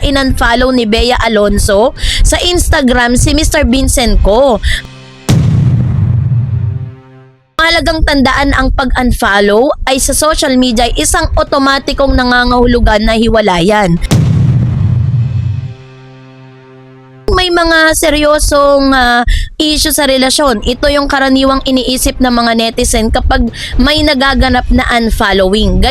in-unfollow ni Bea Alonzo sa Instagram si Mr. Vincent Ko. Mahalagang tandaan ang pag-unfollow ay sa social media ay isang otomatikong nangangahulugan na hiwalayan. May mga seryosong issue sa relasyon. Ito yung karaniwang iniisip ng mga netizen kapag may nagaganap na unfollowing.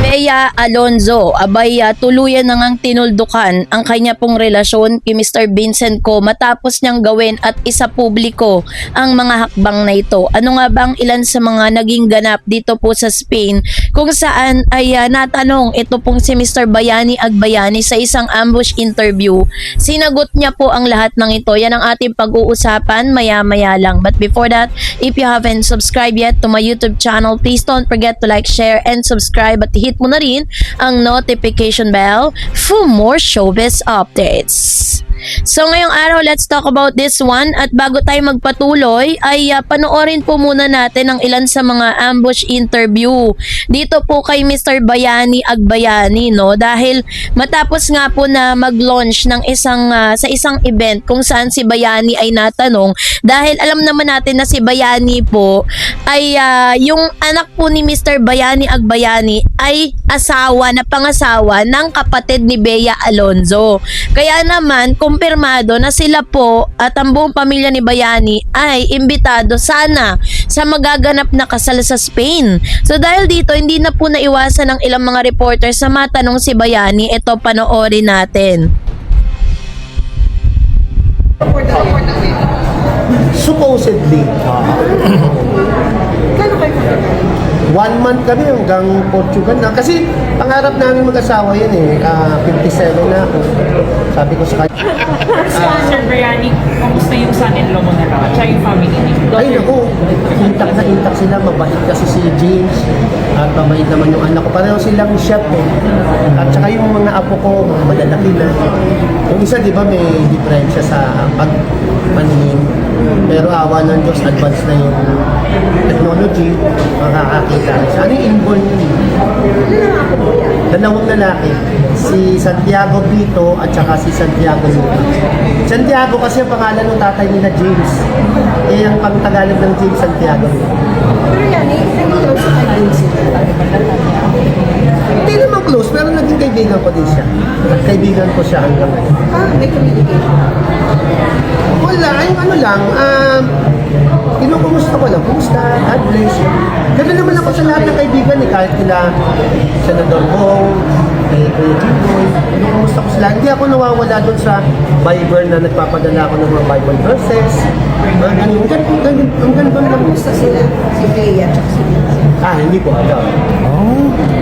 Bea Alonzo, abay tuluyan na ngang tinuldukan ang kanya pong relasyon kay Mr. Vincent Ko matapos niyang gawin at isa publiko ang mga hakbang na ito. Ano nga bang ilan sa mga naging ganap dito po sa Spain kung saan ay natanong ito pong si Mr. Bayani Agbayani sa isang ambush interview. Sinagot niya po ang lahat ng ito. Yan ang ating pag-uusapan maya-maya lang. But before that, if you haven't subscribed yet to my YouTube channel, please don't forget to like, share, and subscribe at hit mo na rin ang notification bell for more showbiz updates. So ngayong araw, let's talk about this one. At bago tayo magpatuloy ay panoorin po muna natin ang ilan sa mga ambush interview dito po kay Mr. Bayani Agbayani, no? Dahil matapos nga po na mag-launch ng sa isang event kung saan si Bayani ay natanong, dahil alam naman natin na si Bayani po ay yung anak po ni Mr. Bayani Agbayani ay pangasawa ng kapatid ni Bea Alonzo. Kaya naman kumpirmado na sila po at ang buong pamilya ni Bayani ay imbitado sana sa magaganap na kasal sa Spain. So dahil dito, hindi na po naiwasan ng ilang mga reporters na matanong si Bayani. Ito, panoorin natin. Supposedly, 1 month kami hanggang Portugal na. Kasi pangarap namin mag-asawa yun eh. 57 na ako. Sabi ko sa kanya. Sir Bayani, kamusta yung son-in-law mo na lang at siya yung family niyo? Ay naku, intact na intact sila. Mabait kasi si James. At mabait naman yung anak ko. Pareho silang chef eh. At saka yung mga apo ko, malalaki na. Yung isa di ba may diferensya sa pagpaningin. Pero awa ng Diyos, advance na yung technology. Makakakita rin siya. Ano yung inborn yun? Dalawang lalaki. Si Santiago Pito at saka si Santiago Lupa. Santiago kasi ang pangalan ng tatay nila James. Eh, ang pang-Tagalog ng James, Santiago Lupa. Pero yan, hindi close sa kaibigan sila. Hindi naman close, pero naging kaibigan ko din siya. At kaibigan ko siya hanggang ngayon. May communication. Wala, ay ano lang, kinukumusta ko lang, kumusta, God bless. Gano'n naman ako sa lahat ng kaibigan eh, kahit kila Senador Bong, kay Kuya Jimboy, kinukumusta ko sila. Hindi ako nawawala doon sa Bible na nagpapadala ako ng mga Bible verses. Ang ganun lang. Kumusta sila? Si Bea at si Hindi po alam.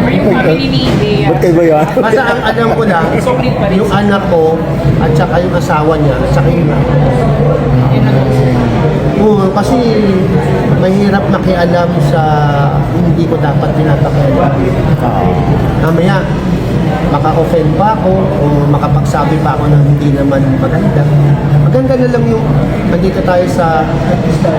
Or yung family ni Bea? Ba't kayo ba yan? Basta ang alam ko lang, Solid pa rin yung sila. anak ko, at saka yung asawa niya, at saka yung anak. Oo, kasi mahirap makialam sa hindi ko dapat pinapakialam. Mamaya, maka-offend pa ako o makapagsabi pa ako na hindi naman maganda. Maganda na lang yung nandito tayo sa artista.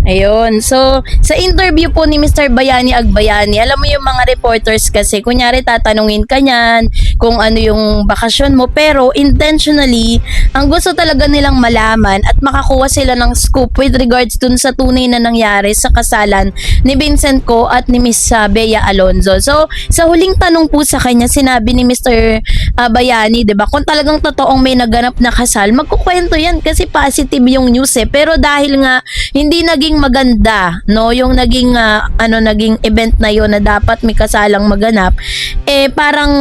Ayun. So, sa interview po ni Mr. Bayani Agbayani, alam mo yung mga reporters kasi, kunyari tatanungin ka niyan kung ano yung bakasyon mo, pero intentionally, ang gusto talaga nilang malaman at makakuha sila ng scoop with regards dun sa tunay na nangyari sa kasalan ni Vincent Ko at ni Miss Bea Alonzo. So, sa huling tanong po sa kanya, sinabi ni Mr. Bayani, 'di ba? Kung talagang totoong may naganap na kasal, magkukwento 'yan kasi positive yung news eh. Pero dahil nga hindi naging maganda, no, yung naging naging event na 'yon na dapat may kasalang maganap, eh parang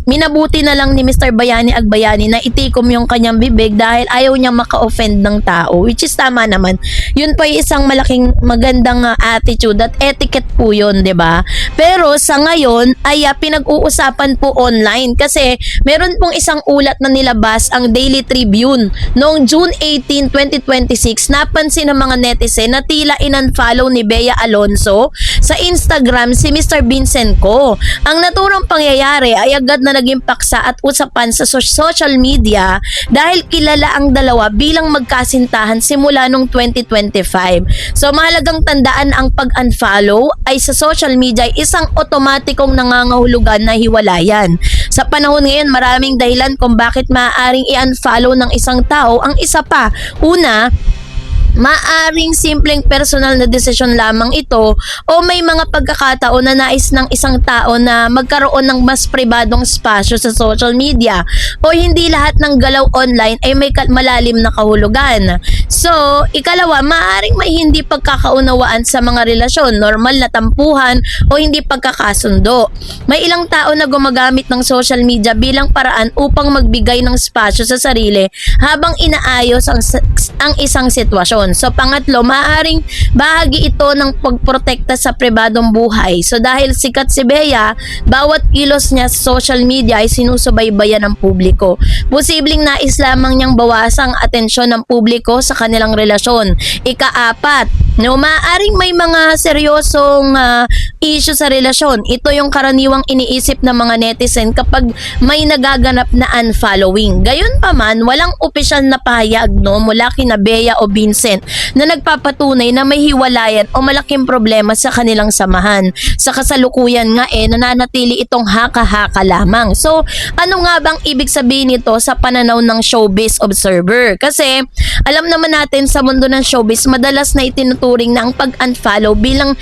minabuti na lang ni Mr. Bayani Agbayani na itikom yung kanyang bibig dahil ayaw niya maka-offend ng tao, which is tama naman. Yun po ay isang malaking magandang attitude at etiquette po yun, 'di ba? Pero sa ngayon ay pinag-uusapan po online kasi meron pong isang ulat na nilabas ang Daily Tribune noong June 18, 2026. Napansin ng mga netizen na tila in-unfollow ni Bea Alonzo sa Instagram si Mr. Vincent Co. Ang naturang pangyayari ay agad na naging paksa at usapan sa social media dahil kilala ang dalawa bilang magkasintahan simula noong 2025. So mahalagang tandaan ang pag-unfollow ay sa social media ay isang otomatikong nangangahulugan na hiwalayan. Sa panahon ngayon, maraming dahilan kung bakit maaaring i-unfollow ng isang tao ang isa pa. Una, maaring simpleng personal na desisyon lamang ito o may mga pagkakataon na nais ng isang tao na magkaroon ng mas pribadong spasyo sa social media o hindi lahat ng galaw online ay may malalim na kahulugan. So, ikalawa, maaring may hindi pagkakaunawaan sa mga relasyon, normal na tampuhan o hindi pagkakasundo. May ilang tao na gumagamit ng social media bilang paraan upang magbigay ng spasyo sa sarili habang inaayos ang isang sitwasyon. So pangatlo, maaaring bahagi ito ng pagprotekta sa pribadong buhay. So dahil sikat si Bea, bawat kilos niya sa social media ay sinusubaybayan ng publiko. Posibleng nais lamang niyang bawasang atensyon ng publiko sa kanilang relasyon. Ika-apat, maaaring may mga seryosong issue sa relasyon. Ito yung karaniwang iniisip ng mga netizen kapag may nagaganap na unfollowing. Gayunpaman, walang opisyal na pahayag mula kina Bea o Vincent na nagpapatunay na may hiwalayan o malaking problema sa kanilang samahan. Sa kasalukuyan nga nananatili itong haka-haka lamang. So, ano nga bang ibig sabihin nito sa pananaw ng showbiz observer? Kasi, alam naman natin sa mundo ng showbiz, madalas na itinuturing na ang pag-unfollow bilang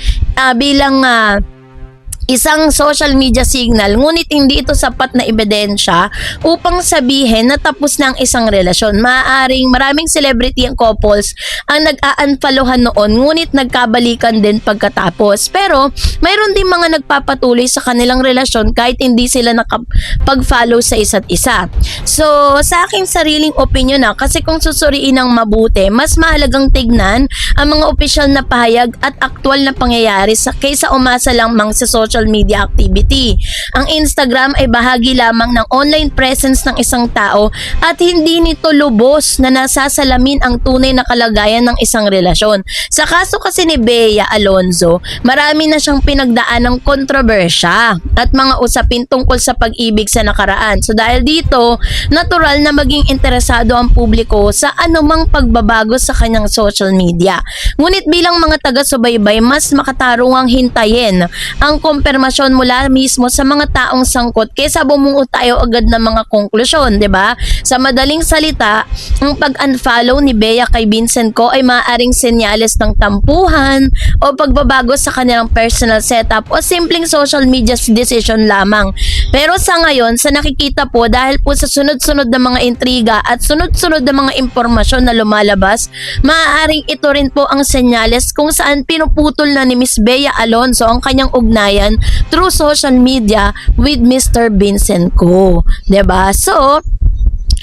isang social media signal, ngunit hindi ito sapat na ebidensya upang sabihin na tapos na ang isang relasyon. Maaaring maraming celebrity and couples ang nag-a-unfollowhan noon, ngunit nagkabalikan din pagkatapos. Pero mayroon din mga nagpapatuloy sa kanilang relasyon kahit hindi sila nakapag-follow sa isa't isa. So, sa aking sariling opinion kasi kung susuriin ng mabuti, mas mahalagang tignan ang mga opisyal na pahayag at aktwal na pangyayari kaysa umasa lamang sa social media activity. Ang Instagram ay bahagi lamang ng online presence ng isang tao at hindi nito lubos na nasasalamin ang tunay na kalagayan ng isang relasyon. Sa kaso kasi ni Bea Alonzo, marami na siyang pinagdaan ng kontrobersya at mga usapin tungkol sa pag-ibig sa nakaraan. So dahil dito, natural na maging interesado ang publiko sa anumang pagbabago sa kanyang social media. Ngunit bilang mga taga-subaybay, mas makatarungang hintayin ang konfirmasyon mula mismo sa mga taong sangkot kaysa bumungo tayo agad ng mga konklusyon, 'di ba? Sa madaling salita, ang pag-unfollow ni Bea kay Vincent Co ay maaaring senyales ng tampuhan o pagbabago sa kanilang personal setup o simpleng social media decision lamang. Pero sa ngayon, sa nakikita po, dahil po sa sunod-sunod na mga intriga at sunod-sunod na mga impormasyon na lumalabas, maaaring ito rin po ang senyales kung saan pinuputol na ni Miss Bea Alonzo ang kanyang ugnayan through social media with Mr. Vincent Co. 'Di ba? So,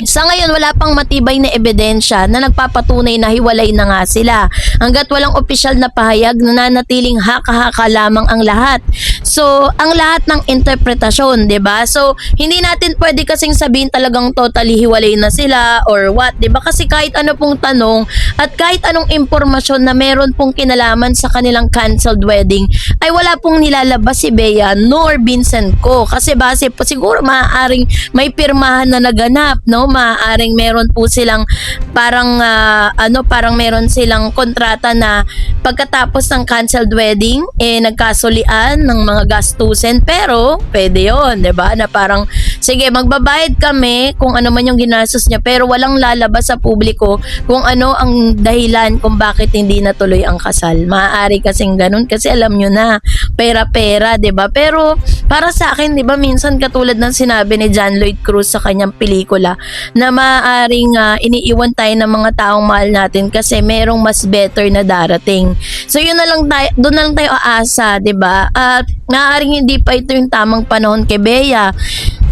sa ngayon, wala pang matibay na ebidensya na nagpapatunay na hiwalay na nga sila. Hanggat walang opisyal na pahayag, nananatiling haka-haka lamang ang lahat. So, ang lahat ng interpretasyon, 'di ba? So, hindi natin pwede kasing sabihin talagang totally hiwalay na sila or what, 'di ba? Kasi kahit ano pong tanong at kahit anong impormasyon na meron pong kinalaman sa kanilang canceled wedding, ay wala pong nilalabas si Bea nor Vincent Co. Kasi base po siguro maaaring may pirmahan na naganap, no? Maaaring meron po silang parang meron silang kontrata na pagkatapos ng canceled wedding nagkasulian ng mga gastusin, pero pwede yon, 'di ba? Na parang sige, magbabayad kami kung ano man yung ginastos niya, pero walang lalabas sa publiko kung ano ang dahilan kung bakit hindi natuloy ang kasal. Maaari kasing ganun kasi alam nyo na, pera-pera, 'di ba? Pero para sa akin, 'di ba, minsan katulad ng sinabi ni John Lloyd Cruz sa kanyang pelikula na maaaring iniiwan tayo ng mga taong mahal natin kasi merong mas better na darating. So yun na lang tayo, doon na lang tayo aasa, 'di ba? At maaaring hindi pa ito yung tamang panahon kay Bea.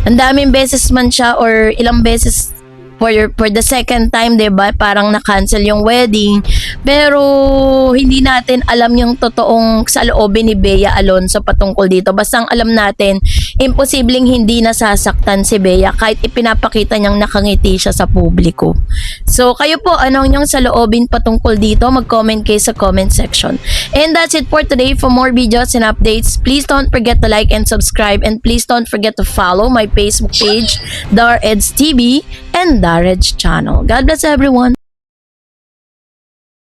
Ang daming beses man siya or ilang beses for the second time, 'di ba? Parang na-cancel yung wedding. Pero hindi natin alam yung totoong saloobin ni Bea Alonzo patungkol dito. Basta ang alam natin, imposibleng hindi nasasaktan si Bea kahit ipinapakita niyang nakangiti siya sa publiko. So, kayo po, anong inyong saloobin patungkol dito? Mag-comment kayo sa comment section. And that's it for today. For more videos and updates, please don't forget to like and subscribe, and please don't forget to follow my Facebook page, Dar Eds TV and Darage channel. God bless everyone.